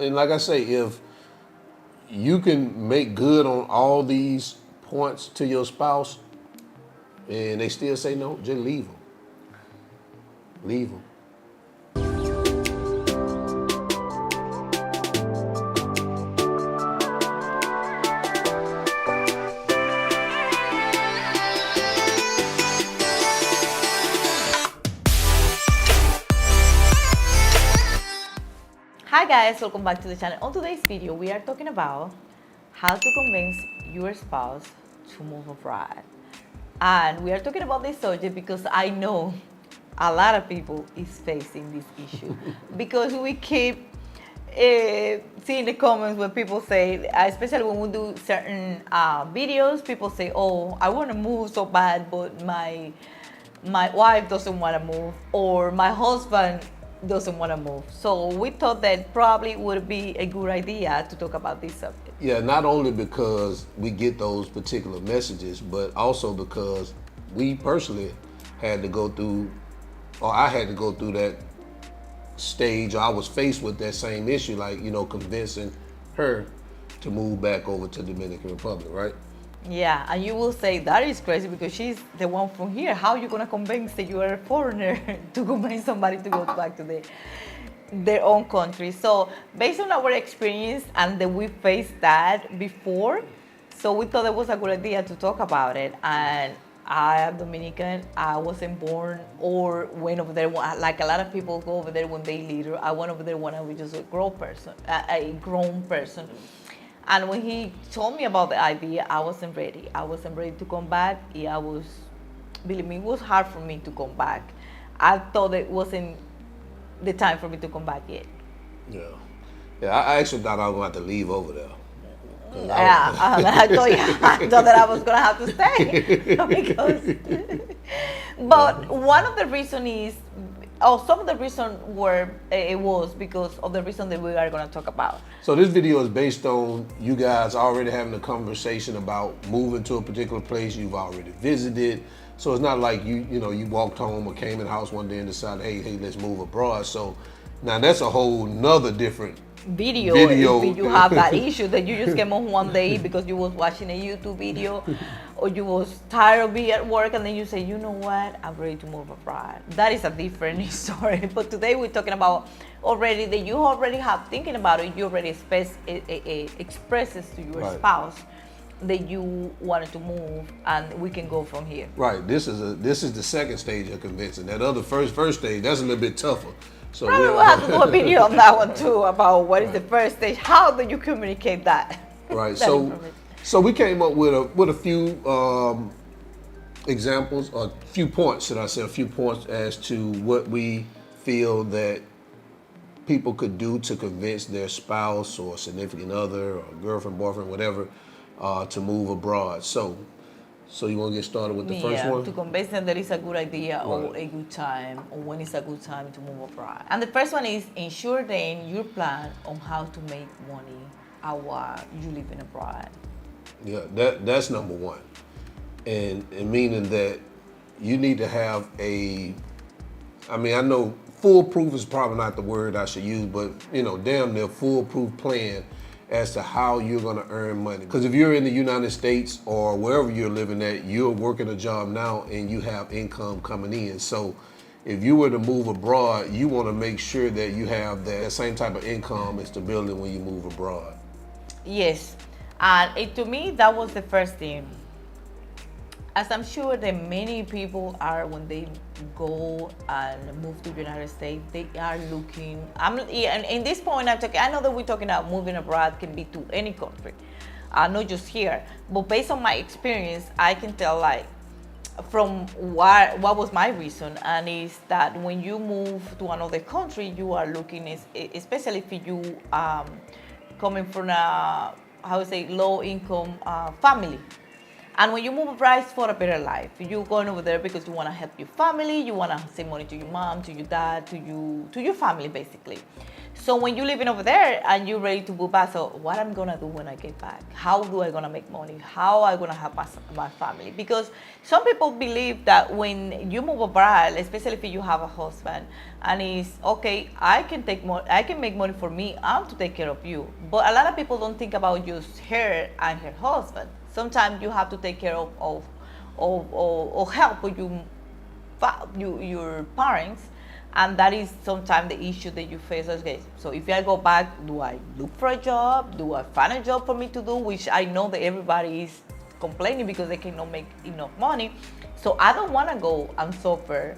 and like I say, if you can make good on all these points to your spouse, and they still say no, just leave them. Leave them. Hi guys, welcome back to the channel. On today's video, we are talking about how to convince your spouse to move abroad. And we are talking about this subject because I know a lot of people is facing this issue because we keep seeing the comments where people say, especially when we do certain videos, people say, oh, I want to move so bad, but my wife doesn't want to move, or my husband doesn't want to move. So we thought that probably would be a good idea to talk about this subject. Yeah, not only because we get those particular messages, but also because we personally had to go through, or I had to go through that stage. I was faced with that same issue, like, convincing her to move back over to Dominican Republic, right? Yeah, and you will say that is crazy because she's the one from here. How are you gonna convince that you are a foreigner to convince somebody to go back to their own country? So based on our experience and that we faced that before, so we thought it was a good idea to talk about it. And I am Dominican. I wasn't born or went over there. Like a lot of people go over there when they little. I went over there when I was just a grown person. And when he told me about the idea, I wasn't ready. I wasn't ready to come back. Believe me, it was hard for me to come back. I thought it wasn't the time for me to come back yet. Yeah. Yeah, I actually thought I was going to have to leave over there. I thought that I was going to have to stay. But one of the reasons is, some of the reason it was because of the reason that we are going to talk about. So this video is based on you guys already having a conversation about moving to a particular place you've already visited. So it's not like you walked home or came in the house one day and decided, hey, let's move abroad. So now that's a whole nother different video. If you have that issue that you just came home one day because you was watching a YouTube video or you was tired of being at work and then you say, you know what, I'm ready to move abroad. That is a different story. But today we're talking about already that you already have thinking about it. You already expresses to your spouse that you wanted to move, and we can go from here. Right. This is the second stage of convincing. That other first stage, that's a little bit tougher. So probably we'll have to do a video on that one too about what is the first stage. How do you communicate that? Right. So we came up with a few examples, or a few points, should I say, a few points as to what we feel that people could do to convince their spouse or significant other or girlfriend, boyfriend, whatever, to move abroad. So you want to get started with the first one? To convince them that it's a good idea or a good time, or when it's a good time to move abroad. And the first one is ensure then your plan on how to make money while you living abroad. Yeah, that's number one. And meaning that you need to have I know foolproof is probably not the word I should use, but damn near foolproof plan as to how you're going to earn money. Because if you're in the United States or wherever you're living at, you're working a job now and you have income coming in. So if you were to move abroad, you want to make sure that you have that same type of income and stability when you move abroad. Yes, and to me, that was the first thing. As I'm sure that many people are, when they go and move to the United States, they are looking. And in this point, I know that we're talking about moving abroad can be to any country, not just here. But based on my experience, I can tell from what was my reason, and is that when you move to another country, you are looking, especially if you coming from a low income family. And when you move abroad, it's for a better life. You're going over there because you want to help your family, you want to save money to your mom, to your dad, to your family, basically. So when you're living over there and you're ready to move back, so what I'm gonna do when I get back? How do I gonna make money? How I gonna have my family? Because some people believe that when you move abroad, especially if you have a husband, and it's okay, I can make money for me and to take care of you. But a lot of people don't think about just her and her husband. Sometimes you have to take care of help with your parents, and that is sometimes the issue that you face. Okay, so if I go back, do I look for a job? Do I find a job for me to do? Which I know that everybody is complaining because they cannot make enough money. So I don't want to go and suffer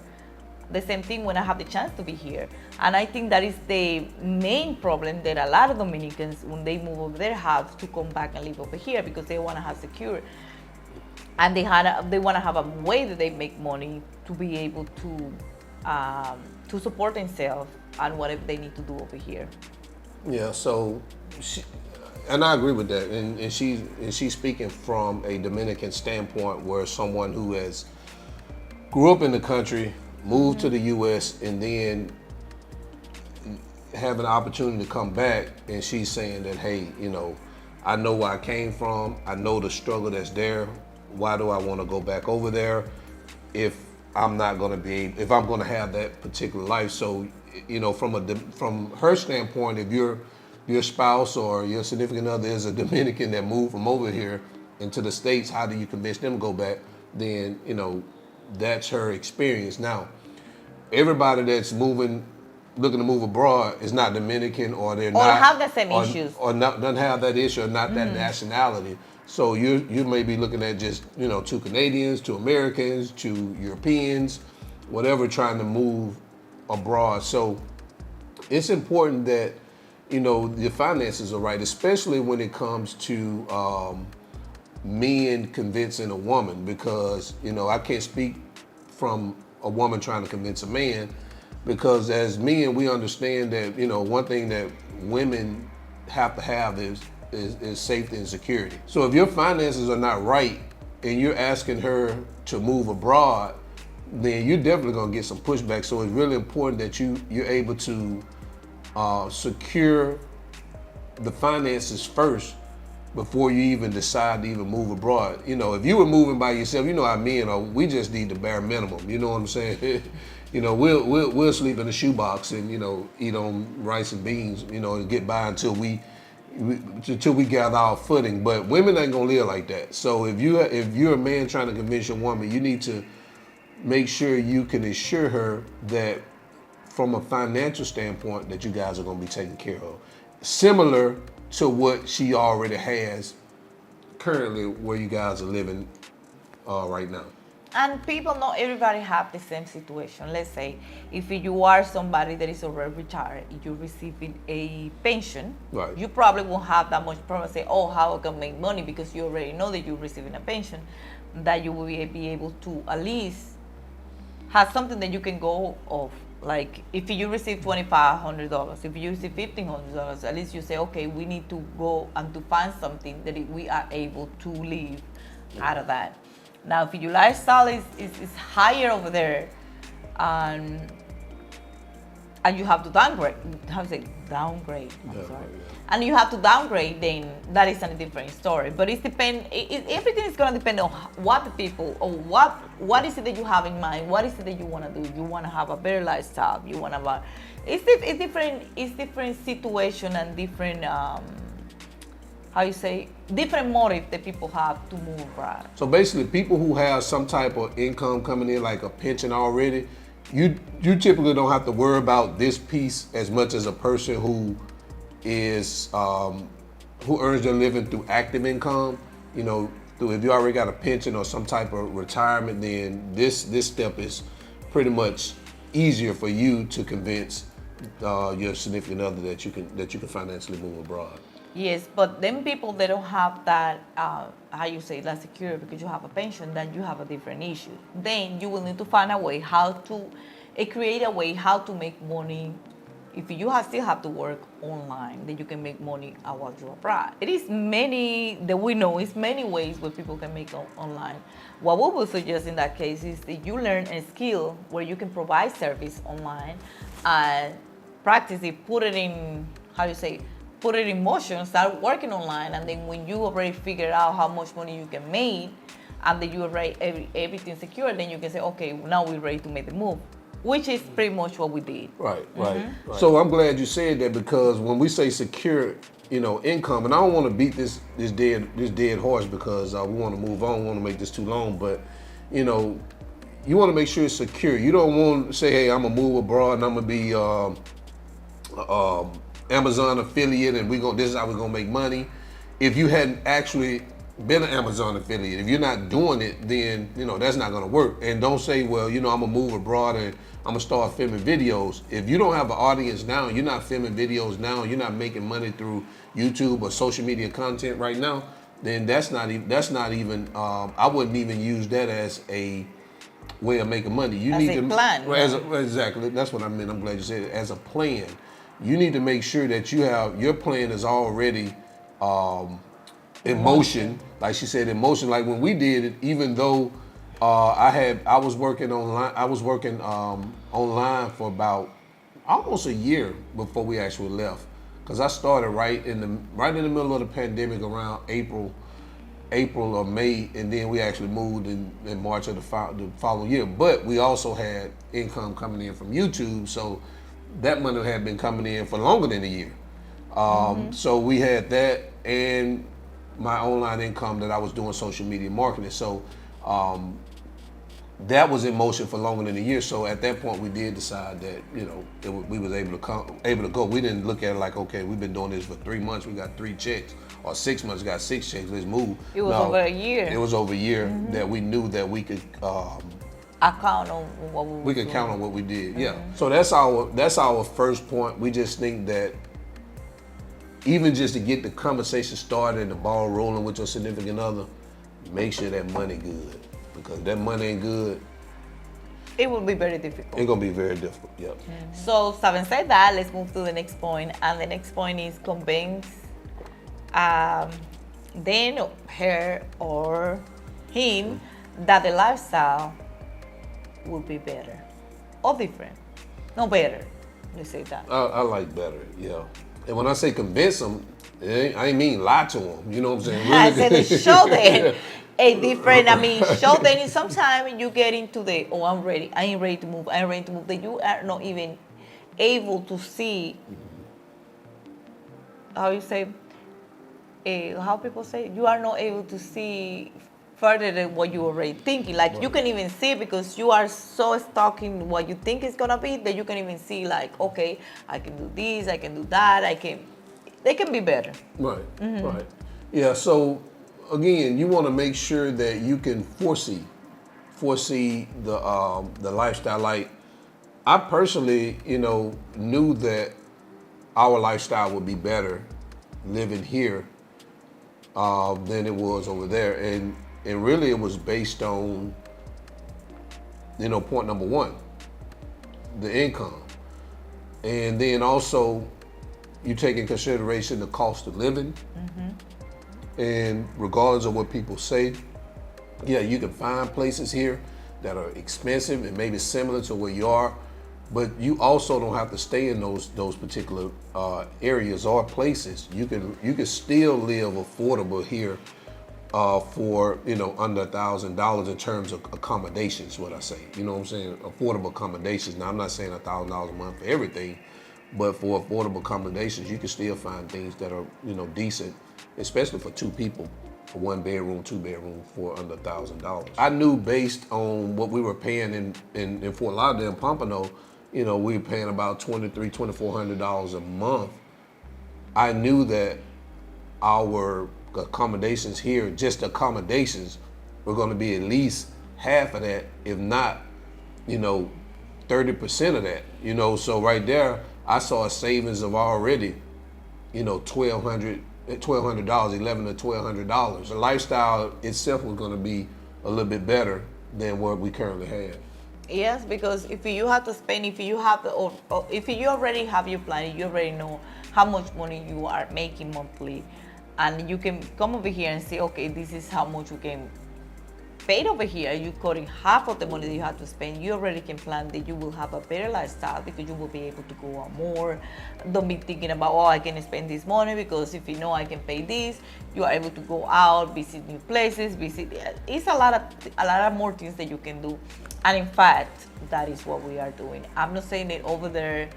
the same thing when I have the chance to be here. And I think that is the main problem that a lot of Dominicans, when they move over there, have to come back and live over here because they want to have secure, and they want to have a way that they make money to be able to support themselves and whatever they need to do over here. Yeah, so, and I agree with that. And she's speaking from a Dominican standpoint, where someone who has grew up in the country, moved to the U.S., and then have an opportunity to come back, and she's saying that, hey, I know where I came from. I know the struggle that's there. Why do I want to go back over there if I'm not going to if I'm going to have that particular life? So, from her standpoint, if your spouse or your significant other is a Dominican that moved from over here into the States, how do you convince them to go back? Then, that's her experience. Now, everybody that's looking to move abroad is not Dominican, or they're not, or have the same issues, or doesn't have that issue, or not that nationality. So you may be looking at just two Canadians, two Americans, two Europeans, whatever, trying to move abroad. So it's important that your finances are right, especially when it comes to men convincing a woman, because I can't speak from a woman trying to convince a man, because as men we understand that one thing that women have to have is safety and security. So if your finances are not right and you're asking her to move abroad, then you're definitely gonna get some pushback. So it's really important that you're able to secure the finances first before you even decide to even move abroad. If you were moving by yourself, how men are, we just need the bare minimum. You know what I'm saying? We'll sleep in a shoebox and eat on rice and beans, and get by until we gather our footing. But women ain't gonna live like that. So if you're a man trying to convince your woman, you need to make sure you can assure her that from a financial standpoint that you guys are gonna be taken care of, similar to what she already has currently where you guys are living right now. And people, not everybody have the same situation. Let's say if you are somebody that is already retired, you're receiving a pension, right, you probably won't have that much problem say, oh, how I can make money, because you already know that you're receiving a pension, that you will be able to at least have something that you can go off. Like if you receive $2,500, if you receive $1,500, at least you say, okay, we need to go and to find something that we are able to live out of that. Now, if your lifestyle is higher over there, and you have to downgrade, downgrade. I'm sorry. And you have to downgrade, then that is a different story. But everything is gonna depend on what the people, or what is it that you have in mind, what is it that you wanna do. You wanna have a better lifestyle. You wanna have it's different situation and different different motive that people have to move abroad. So basically, people who have some type of income coming in, like a pension already, you typically don't have to worry about this piece as much as a person who is who earns their living through active income. If you already got a pension or some type of retirement, then this step is pretty much easier for you to convince your significant other that you can financially move abroad. Yes, but then people that don't have that, that security because you have a pension, then you have a different issue. Then you will need to find a way create a way how to make money. If you still have to work online, then you can make money while you're abroad. It is many that we know. It's many ways where people can make online. What we would suggest in that case is that you learn a skill where you can provide service online, and practice it, put it in, how you say, put it in motion, start working online, and then when you already figure out how much money you can make, and then you already everything secure, then you can say, okay, now we're ready to make the move, which is pretty much what we did. Right. So I'm glad you said that, because when we say secure, income, and I don't want to beat this dead horse, because we want to move on, want to make this too long, but you want to make sure it's secure. You don't want to say, hey, I'm gonna move abroad and I'm gonna be Amazon affiliate, and this is how we're gonna make money. If you hadn't actually been an Amazon affiliate, if you're not doing it, then that's not gonna work. And don't say, well, I'm gonna move abroad and I'm gonna start filming videos. If you don't have an audience now, you're not filming videos now, you're not making money through YouTube or social media content right now, then that's not even. I wouldn't even use that as a way of making money. You need to plan. Exactly. That's what I meant. I'm glad you said it. As a plan, you need to make sure that your plan is already in motion. Like she said, in motion. Like when we did it, even though I was working online. I was working online for about almost a year before we actually left, because I started right in the middle of the pandemic, around April or May, and then we actually moved in March of the following year. But we also had income coming in from YouTube, so that money had been coming in for longer than a year. So we had that, and my online income that I was doing social media marketing. So that was in motion for longer than a year. So at that point, we did decide that we was able to go. We didn't look at it like, okay, we've been doing this for 3 months, we got 3 checks, or 6 months, we got 6 checks. Let's move. It was over a year. It was over a year that we knew that we could count on what we could count on what we did. Yeah. So that's our first point. We just think that even just to get the conversation started and the ball rolling with your significant other, make sure that money good. Because if that money ain't good, it will be very difficult. It's gonna be very difficult. Yep. So having said that, let's move to the next point. And the next point is convince then her or him that the lifestyle will be better or different. No, better. Let's say that. I like better. Yeah. And when I say convince them, I ain't mean lie to them. You know what I'm saying? Really? I said show them a different. Show them. Sometimes you get into the, oh, I'm ready. I ain't ready to move. I'm ready to move. That you are not even able to see. How you say? How people say? You are not able to see further than what you already thinking. Like you can even see, because you are so stuck in what you think is gonna be, that you can even see, like, okay, I can do this, I can do that, they can be better. Right. Right. Yeah. So again, you want to make sure that you can foresee the lifestyle. Like I personally, knew that our lifestyle would be better living here than it was over there, and really it was based on, point number one, the income. And then also you take in consideration the cost of living. And regardless of what people say, yeah, you can find places here that are expensive and maybe similar to where you are, but you also don't have to stay in those particular areas or places. You can still live affordable here for under $1,000 in terms of accommodations. What I say, you know what I'm saying? Affordable accommodations. Now I'm not saying $1,000 a month for everything, but for affordable accommodations, you can still find things that are decent, especially for 2 people, for 1 bedroom, 2 bedroom, for under $1,000. I knew based on what we were paying in Fort Lauderdale, Pompano, we were paying about $2,400 a month. I knew that our accommodations here, just accommodations, were going to be at least half of that, if not, 30% of that. So right there, I saw a savings of already, $1,200, $1,100 to $1,200. The lifestyle itself was going to be a little bit better than what we currently have. Yes, because if you have to spend, if you already have your plan, you already know how much money you are making monthly, and you can come over here and say, okay, this is how much we can paid over here, you're cutting half of the money that you have to spend. You already can plan that you will have a better lifestyle because you will be able to go out more. Don't be thinking about, oh, I can spend this money because if you know I can pay this, you are able to go out, visit new places, it's a lot of more things that you can do. And in fact, that is what we are doing. I'm not saying that over there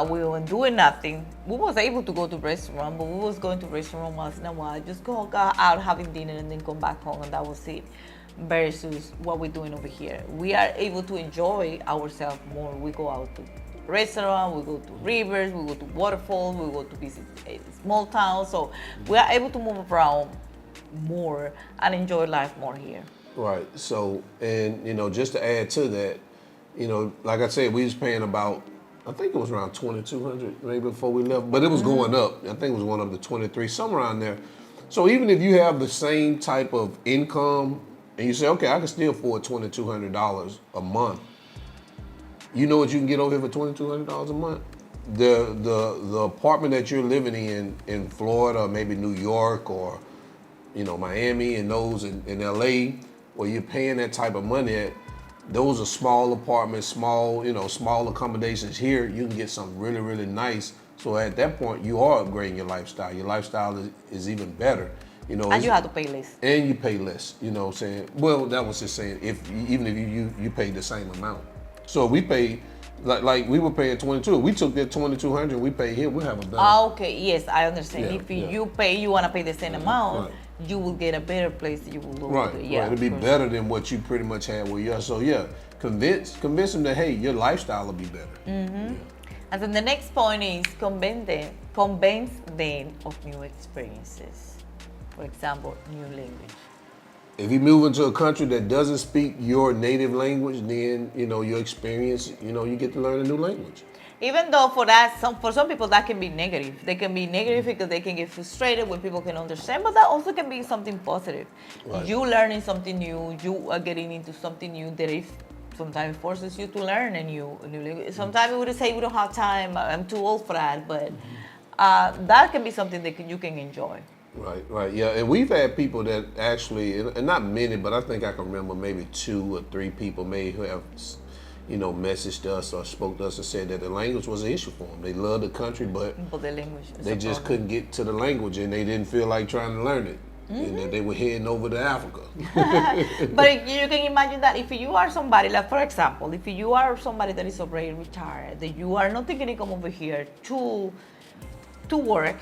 we weren't doing nothing. We was able to go to restaurant, but we was going to restaurant once in a while, just go out having dinner and then come back home, and that was it. Versus what we're doing over here, we are able to enjoy ourselves more. We go out to restaurant, we go to rivers, we go to waterfalls, we go to visit a small towns. So we are able to move around more and enjoy life more here. Right. So, and just to add to that, like I said, we was paying about, I think it was around 2,200 maybe before we left, but it was going up. I think it was going up to 23, somewhere around there. So even if you have the same type of income, and you say, okay, I can still afford $2,200 a month. You know what you can get over here for $2,200 a month? The apartment that you're living in Florida, or maybe New York, or Miami, and those in LA, where you're paying that type of money at, those are small apartments, small accommodations. Here, you can get something really, really nice. So at that point, you are upgrading your lifestyle. Your lifestyle is even better. And you have to pay less. And you pay less, what I'm saying? Well, that was just saying, even if you pay the same amount. So we pay, like we were paying 22. We took that 2,200, we pay here, we'll have a better. Okay, yes, I understand. Yeah, if you want to pay the same amount, right. You will get a better place that you will go Right, to. right. Yeah, It'll be better than what you pretty much had with yours. So yeah, convince them that, hey, your lifestyle will be better. Mm-hmm. Yeah. And then the next point is convince them of new experiences. For example, new language. If you move into a country that doesn't speak your native language, then your experience, you get to learn a new language. Even though for some people that can be negative. They can be negative because they can get frustrated when people can understand, but that also can be something positive. Right. You learning something new, you are getting into something new that if sometimes forces you to learn a new language. Sometimes we would say we don't have time, I'm too old for that, but that can be something that you can enjoy. Right, yeah, and we've had people that actually, and not many, but I think I can remember maybe 2 or 3 people who have, messaged us or spoke to us and said that the language was an issue for them. They love the country, but the language they just couldn't get to the language, and they didn't feel like trying to learn it. Mm-hmm. And that they were heading over to Africa. But you can imagine that if you are somebody, like for example, if you are somebody that is already retired, that you are not thinking to come over here to work.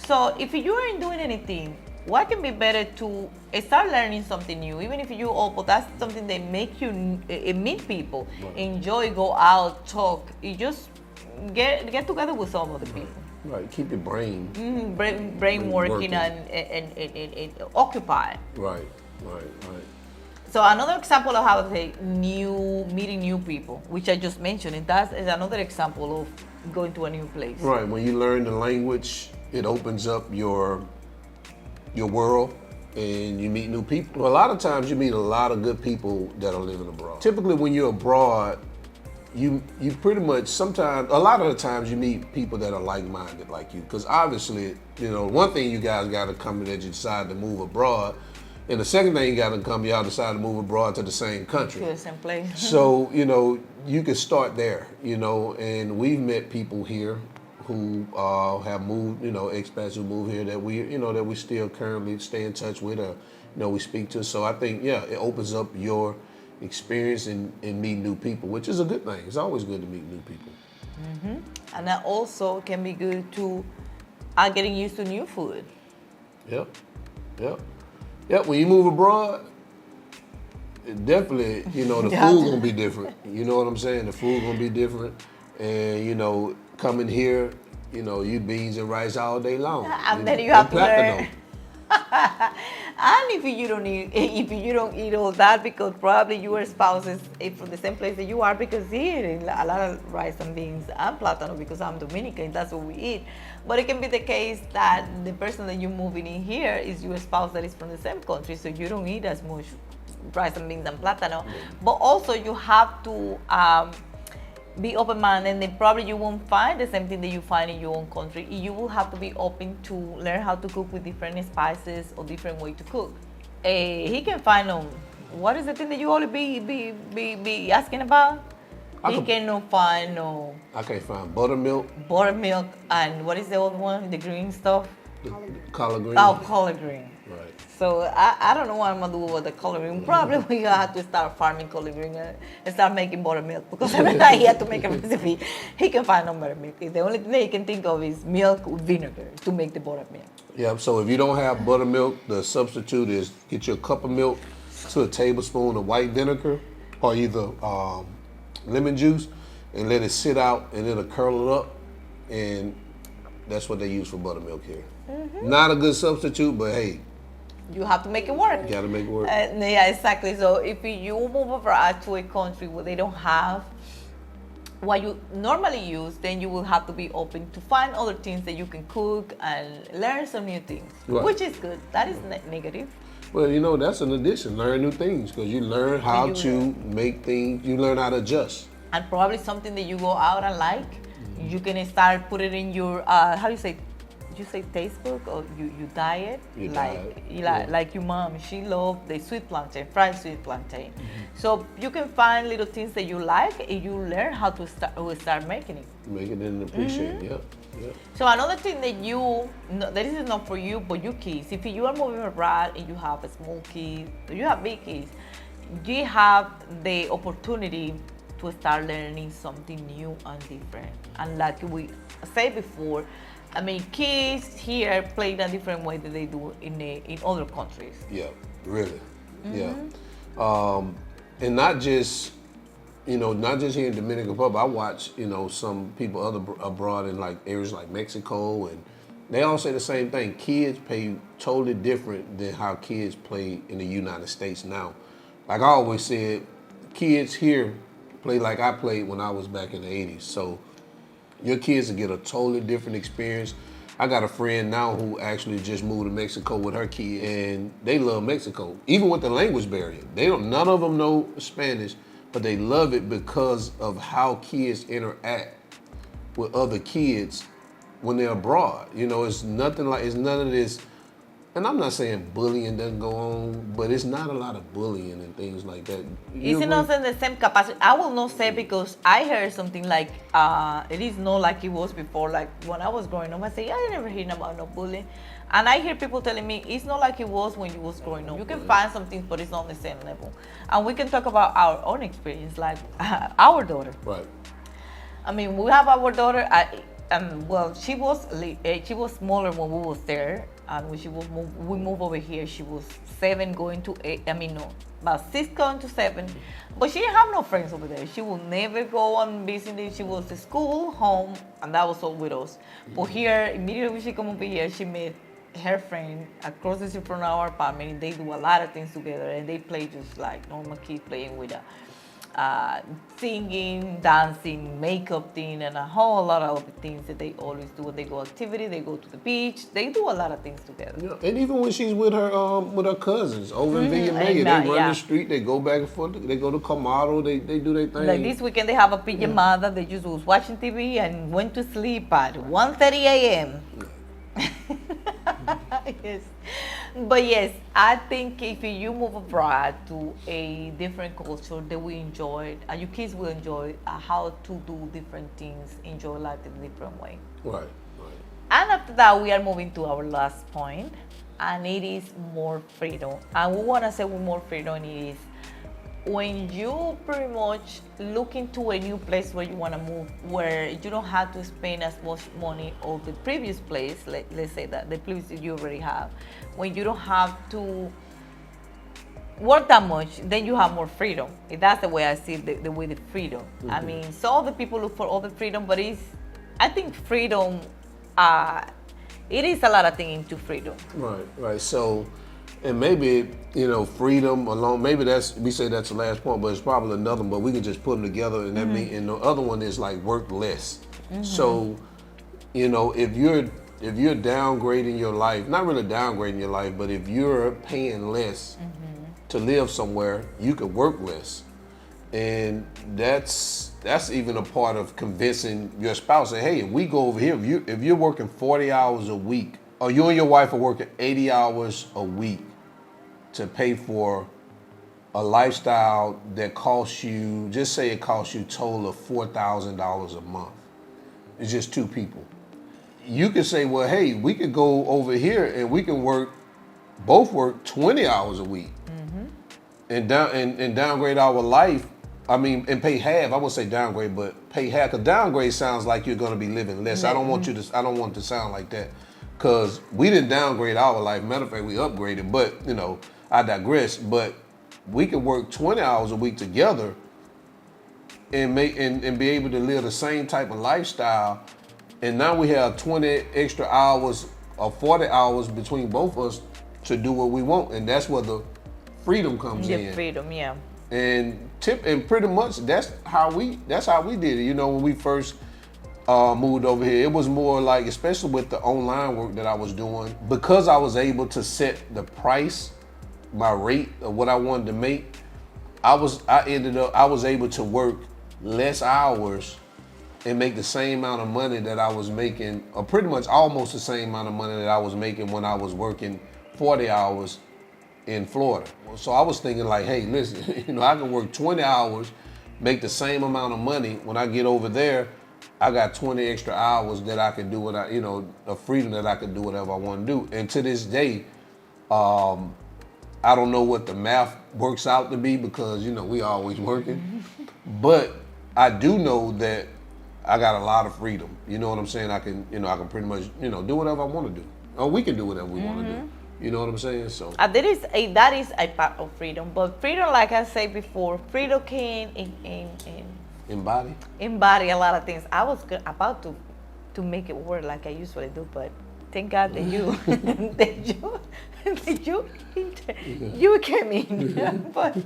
So if you aren't doing anything, what can be better to start learning something new, even if you but that's something that make you meet people, right. Enjoy, go out, talk. You just get together with some other people. Right, keep your brain. Mm-hmm. Brain working and occupied. Right. So another example of how to say meeting new people, which I just mentioned, and that is another example of going to a new place. Right, when you learn the language, it opens up your world and you meet new people. Well, a lot of times you meet a lot of good people that are living abroad. Typically when you're abroad, you pretty much a lot of the times you meet people that are like-minded like you. Because obviously, one thing you guys got to come that you decide to move abroad. And the second thing you got to come, y'all decide to move abroad to the same country. To the same place. So, you can start there, and we've met people here who have moved, expats who move here that we still currently stay in touch with or, we speak to. So I think, it opens up your experience in meeting new people, which is a good thing. It's always good to meet new people. Mm-hmm. And that also can be good to getting used to new food. Yep. When you move abroad, definitely, the food gonna be different. You know what I'm saying? The food gonna be different, and coming here, you beans and rice all day long. And then you have to learn. And if you don't eat all that, because probably your spouse is from the same place that you are, because here a lot of rice and beans and plátano, because I'm Dominican, that's what we eat. But it can be the case that the person that you're moving in here is your spouse that is from the same country, so you don't eat as much rice and beans and plátano. But also you have to be open-minded, and then probably you won't find the same thing that you find in your own country. You will have to be open to learn how to cook with different spices or different way to cook. He can find what is the thing that you always be asking about? He cannot find no I can't find buttermilk, buttermilk, and what is the other one? The green stuff? the collard green. Oh, collard green. Right. So I don't know what I'm gonna do with the collard green. Probably we gonna have to start farming collard green and start making buttermilk, because every time he has to make a recipe, he can find no buttermilk. The only thing that he can think of is milk with vinegar to make the buttermilk. Yeah, so if you don't have buttermilk, the substitute is get you a cup of milk to a tablespoon of white vinegar or either lemon juice, and let it sit out, and it'll curl it up, and that's what they use for buttermilk here. Not a good substitute, but hey, You have to make it work. you gotta make it work. Yeah, exactly. So if you move abroad to a country where they don't have what you normally use, then you will have to be open to find other things that you can cook and learn some new things, Right. which is good. That is negative. Well, you know, that's an addition. Learn new things, because you learn how You to make things, you learn how to adjust. And probably something that you go out and like, you can start put it in your how do you say? You say Facebook or you diet? Your like diet, you yeah. like your mom, she loved the sweet plantain, fried sweet plantain. So you can find little things that you like and you learn how to start making it. Make it and appreciate it. Yep. Yep. So another thing that that is not for you but your kids. If you are moving abroad and you have a small kid, or you have big kids, you have the opportunity to start learning something new and different. And like we said before, I mean, kids here play in a different way than they do in other countries. Yeah, really. Yeah. And not just, not just here in Dominican Republic. I watch, some people abroad in like areas like Mexico, and they all say the same thing. Kids play totally different than how kids play in the United States now. Like I always said, kids here play like I played when I was back in the 80s. So your kids will get a totally different experience. I got a friend now who actually just moved to Mexico with her kid, and they love Mexico, even with the language barrier. None of them know Spanish, but they love it because of how kids interact with other kids when they're abroad. It's none of this. And I'm not saying bullying doesn't go on, but it's not a lot of bullying and things like that. It's not in the same capacity. I will not say, because I heard something like it is not like it was before. Like when I was growing up, I say I never heard about no bullying, and I hear people telling me it's not like it was when you was growing up. You can find some things, but it's not on the same level. And we can talk about our own experience, like our daughter. Right. I mean, we have our daughter. Well, she was smaller when we was there, and when we moved over here, she was 7 going to 8. I mean, no, about 6 going to 7. But she didn't have no friends over there. She would never go on visiting. She was at school, home, and that was all with us. But here, immediately when she come over here, she met her friend across the street from our apartment, and they do a lot of things together, and they play just like normal kids playing with singing, dancing, makeup thing, and a whole lot of other things that they always do. When they go activity, they go to the beach. They do a lot of things together. Yeah, and even when she's with her cousins over in Villa Maya, they run the street, they go back and forth, they go to Camaro, they do their thing. Like this weekend, they have a pijamada. They just was watching TV and went to sleep at 1:30 a.m. Yes. But yes, I think if you move abroad to a different culture, they will enjoy it, and your kids will enjoy how to do different things, enjoy life in a different way. Right. And after that, we are moving to our last point, and it is more freedom. And we want to say with more freedom is when you pretty much look into a new place where you want to move, where you don't have to spend as much money on the previous place, let's say that the place that you already have, when you don't have to work that much, then you have more freedom. That's the way I see the way the freedom. Mm-hmm. I mean, so other people look for other freedom, but I think freedom, it is a lot of things into freedom. Right. So, and maybe, freedom alone, maybe we say that's the last point, but it's probably another one, but we can just put them together, and that mean, and the other one is like work less. Mm-hmm. So, if you're downgrading your life, not really downgrading your life, but if you're paying less to live somewhere, you could work less. And that's even a part of convincing your spouse, say, hey, if we go over here, if you're working 40 hours a week, or you and your wife are working 80 hours a week to pay for a lifestyle that costs you, just say it costs you a total of $4,000 a month. It's just two people. You could say, well, hey, we could go over here and we can both work 20 hours a week and downgrade our life. I mean, and pay half. I wouldn't say downgrade, but pay half. Cause downgrade sounds like you're going to be living less. I don't want it to sound like that, cause we didn't downgrade our life. Matter of fact, we upgraded. But I digress. But we could work 20 hours a week together and be able to live the same type of lifestyle. And now we have 20 extra hours or 40 hours between both of us to do what we want, and that's where the freedom comes in. The freedom, yeah. And pretty much that's how we did it. When we first moved over here, it was more like, especially with the online work that I was doing, because I was able to set the price, my rate of what I wanted to make. I was able to work less hours and make the same amount of money that I was making, or pretty much almost the same amount of money that I was making when I was working 40 hours in Florida. So I was thinking like, hey, listen, I can work 20 hours, make the same amount of money. When I get over there, I got 20 extra hours that I can do a freedom that I can do whatever I want to do. And to this day, I don't know what the math works out to be, because we always working, but I do know that I got a lot of freedom. You know what I'm saying? I can pretty much, do whatever I want to do. Or we can do whatever we want to do. You know what I'm saying? So that is a part of freedom. But freedom, like I said before, freedom can embody a lot of things. I was about to make it work like I usually do, but thank God that you you came in. But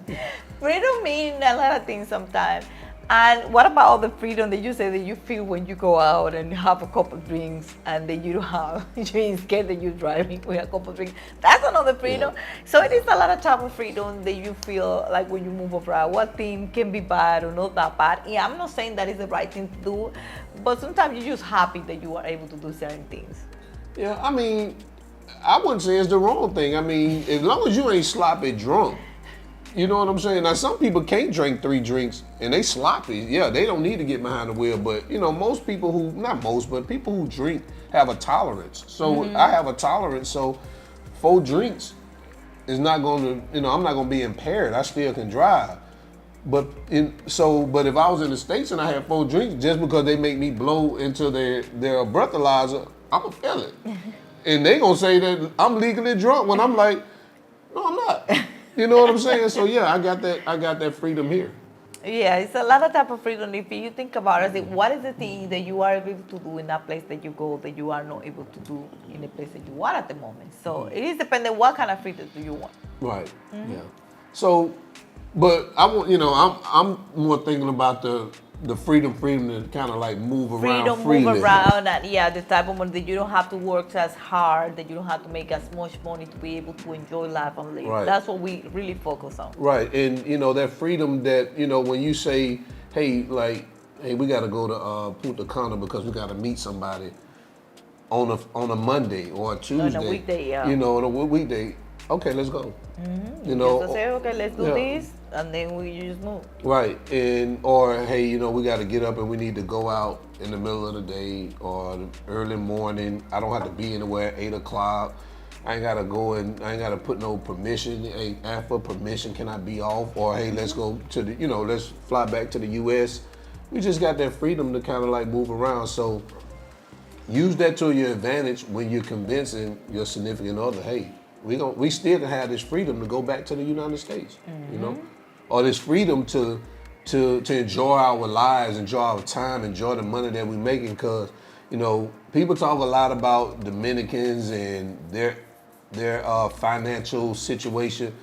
freedom means a lot of things sometimes. And what about all the freedom that you say that you feel when you go out and have a couple of drinks, and then you don't have, you're scared that you're driving with a couple of drinks? That's another freedom. Yeah. So it is a lot of type of freedom that you feel like when you move abroad. What thing can be bad or not that bad? Yeah, I'm not saying that is the right thing to do, but sometimes you're just happy that you are able to do certain things. Yeah, I mean, I wouldn't say it's the wrong thing. I mean, as long as you ain't sloppy drunk. You know what I'm saying? Now, some people can't drink 3 drinks and they sloppy. Yeah, they don't need to get behind the wheel. But, most people but people who drink have a tolerance. So I have a tolerance. So 4 drinks is not going to, I'm not going to be impaired. I still can drive. But if I was in the States and I had 4 drinks, just because they make me blow into their breathalyzer, I'm going to feel it. And they going to say that I'm legally drunk when I'm like, no, I'm not. You know what I'm saying? So yeah, I got that freedom here. Yeah, it's a lot of type of freedom. If you think about it, what is the thing that you are able to do in that place that you go that you are not able to do in the place that you are at the moment? So it is dependent what kind of freedom do you want. Right. Yeah. So, but I want I'm more thinking about the freedom to kind of like move around freely. Move around, and the type of money that you don't have to work as hard, that you don't have to make as much money to be able to enjoy life and live. Right. That's what we really focus on. Right, and that freedom that when you say, hey, we got to go to Punta Cana because we got to meet somebody on a Monday or a Tuesday. On a weekday, yeah. On a weekday. Okay, let's go. Mm-hmm. Just say, okay, let's do this, and then we just move. Right, or hey, we got to get up and we need to go out in the middle of the day or early morning. I don't have to be anywhere at 8 o'clock. I ain't gotta go and I ain't gotta put no permission. Hey, ask for permission. Can I be off? Or hey, let's go to the, let's fly back to the U.S. We just got that freedom to kind of like move around. So use that to your advantage when you're convincing your significant other, hey, we still can have this freedom to go back to the United States, or this freedom to enjoy our lives, enjoy our time, enjoy the money that we're making. Because people talk a lot about Dominicans and their financial situation,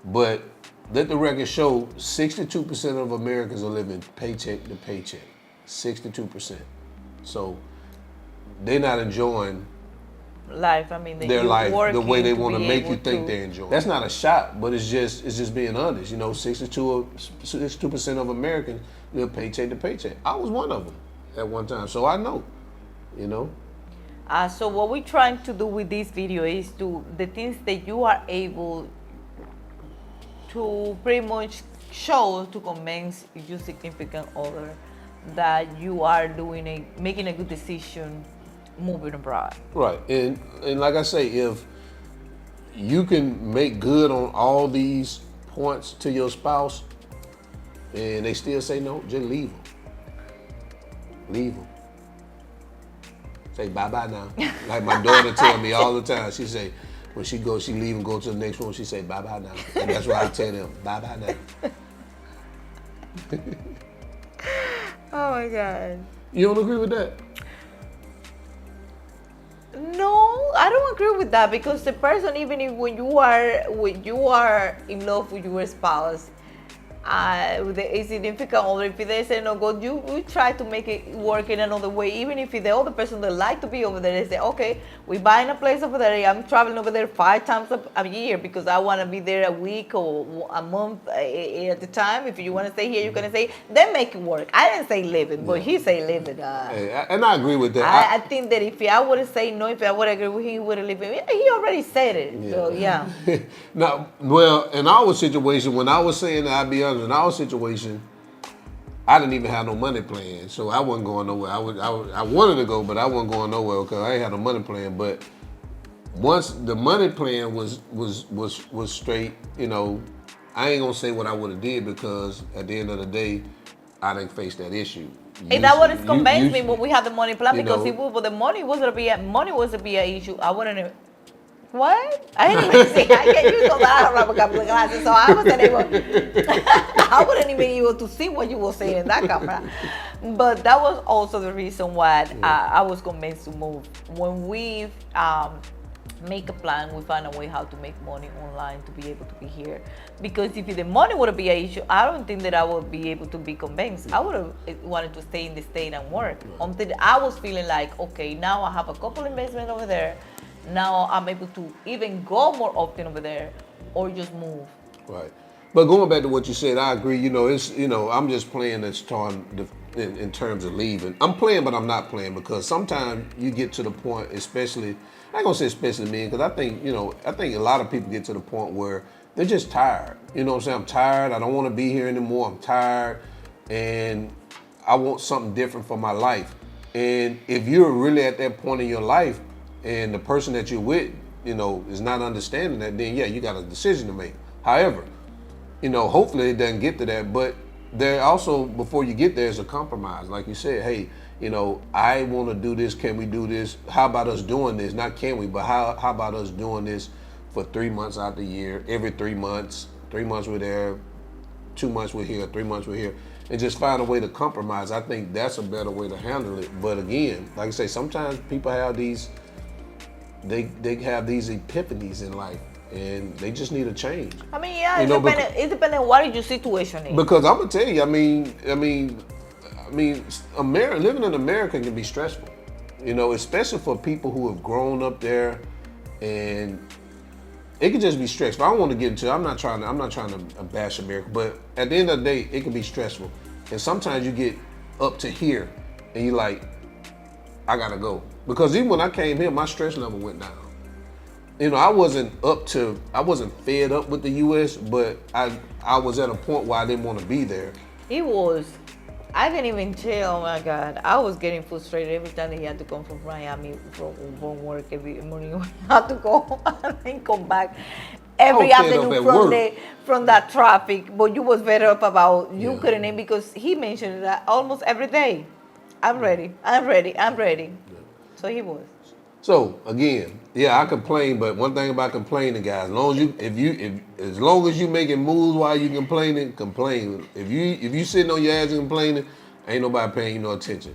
but let the record show 62% of Americans are living paycheck to paycheck. 62%. So they're not enjoying life. I mean, their life the way they want to make you think they enjoy. That's not a shot, but it's just being honest. 62% of Americans live paycheck to paycheck. I was one of them at one time, so I know. So what we're trying to do with this video is the things that you are able to pretty much show to convince your significant other that you are making a good decision moving abroad. Right, and like I say, if you can make good on all these points to your spouse, and they still say no, just leave them. Leave them. Say bye-bye now. Like my daughter tell me all the time. She say, when she leave and go to the next room, she say bye-bye now. And that's why I tell them, bye-bye now. Oh my God. You don't agree with that? No, I don't agree with that, because the person, even if when you are in love with your spouse, with a significant other, if they say no, go, you try to make it work in another way. Even if the other person they like to be over there, they say, okay, we buying a place over there. I'm traveling over there 5 times a year because I want to be there a week or a month at the time. If you want to stay here, you can say, then make it work. I didn't say live it, but he say live it. And I agree with that. I think that if I would have said no, if I would agree with him, he would have lived it. He already said it. Yeah. So yeah. Now, well, in our situation, when I was saying that, I'd be honest, in our situation, I didn't even have no money plan, so I wasn't going nowhere. I wanted to go, but I wasn't going nowhere because I ain't had no money plan. But once the money plan was straight, you know, I ain't gonna say what I would have did, because at the end of the day, I didn't face that issue. And that would have convinced me when we had the money plan, because know, if we, but the money wasn't be an issue, I wouldn't have. What? I didn't even see. I can't use all that. I don't have a couple of glasses, so I wasn't able. I wouldn't even be able to see what you were saying in that camera. But that was also the reason why I was convinced to move. When we make a plan, we find a way how to make money online to be able to be here. Because if the money would be an issue, I don't think that I would be able to be convinced. I would have wanted to stay in the state and work until I was feeling like, okay, now I have a couple investments over there. Now I'm able to even go more often over there, or just move. Right. But going back to what you said, I agree. You know, it's, you know, I'm just playing this in terms of leaving. I'm playing, but I'm not playing, because sometimes you get to the point, especially, I ain't gonna say especially me, because I think, you know, I think a lot of people get to the point where they're just tired. You know what I'm saying? I'm tired. I don't want to be here anymore. I'm tired, and I want something different for my life. And if you're really at that point in your life, and the person that you're with, you know, is not understanding that, then yeah, you got a decision to make. However, you know, hopefully it doesn't get to that, but there also, before you get there, is a compromise. Like you said, hey, you know, I want to do this. Can we do this? How about us doing this? Not can we, but how about us doing this for 3 months out the year, every 3 months, 3 months we're there, 2 months we're here, 3 months we're here, and just find a way to compromise. I think that's a better way to handle it. But again, like I say, sometimes people have these, they have these epiphanies in life, and they just need a change. I mean, yeah, it depends on what your situation is. Because I'm gonna tell you, I mean, living in America can be stressful. You know, especially for people who have grown up there, and it can just be stressful. I don't want to get into. I'm not trying to bash America, but at the end of the day, it can be stressful. And sometimes you get up to here, and you're like, I gotta go. Because even when I came here, my stress level went down. You know, I wasn't fed up with the U.S., but I was at a point where I didn't want to be there. I can't even tell, oh my God, I was getting frustrated every time that he had to come from Miami from work every morning. I had to go and then come back every afternoon from that traffic. But you was better up about, you couldn't, because he mentioned that almost every day. I'm ready. Yeah. So he was. So again, yeah, I complain, but one thing about complaining, guys, as long as you making moves while you complaining, complain. If you sitting on your ass and complaining, ain't nobody paying you no attention.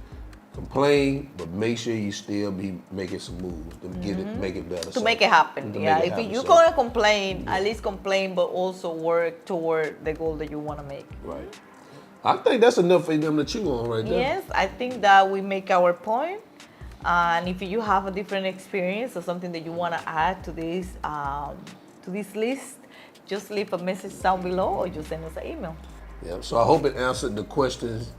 Complain, but make sure you still be making some moves to make it better. To make it happen. If you're gonna complain, at least complain, but also work toward the goal that you want to make. Right. I think that's enough for them to chew on right there. Yes, I think that we make our point. And if you have a different experience or something that you want to add to this list, just leave a message down below or just send us an email. Yeah, so I hope it answered the questions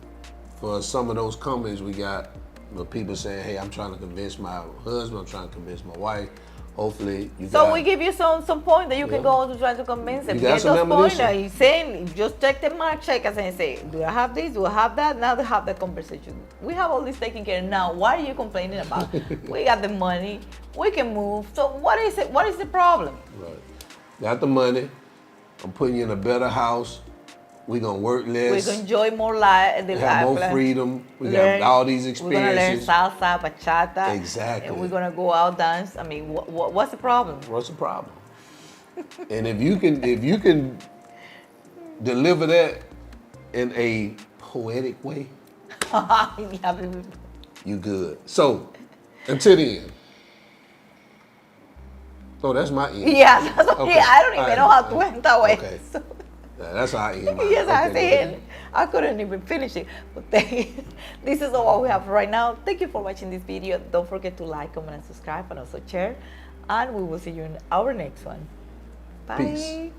for some of those comments we got. The people saying, hey, I'm trying to convince my husband, I'm trying to convince my wife, hopefully you So got, we give you some point that you can Yeah. go to try to convince them. You got Get some those points. ammunition. He's saying, just check the mark, check us and say, do I have this? Do I have that? Now they have the conversation. We have all this taken care of. Now, what are you complaining about? We got the money. We can move. So what is it? What is the problem? right. Got the money. I'm putting you in a better house. We're gonna work less. We're going to enjoy more life. have more freedom. We got all these We're going to learn experiences. salsa, bachata. Exactly. And we're going to go out dance. I mean, what's the problem? What's the problem? And if you can deliver that in a poetic way, Yeah, baby. you good. So until the end. Oh, that's my end. Yeah, that's okay. Okay. I don't even All right. know how to end that way. Okay. So, Yeah, that's how I end. mine. yes, I Okay. said I couldn't even finish it. But this is all we have right now. Thank you for watching this video. Don't forget to like, comment, and subscribe, and also share. And we will see you in our next one. Bye. Peace.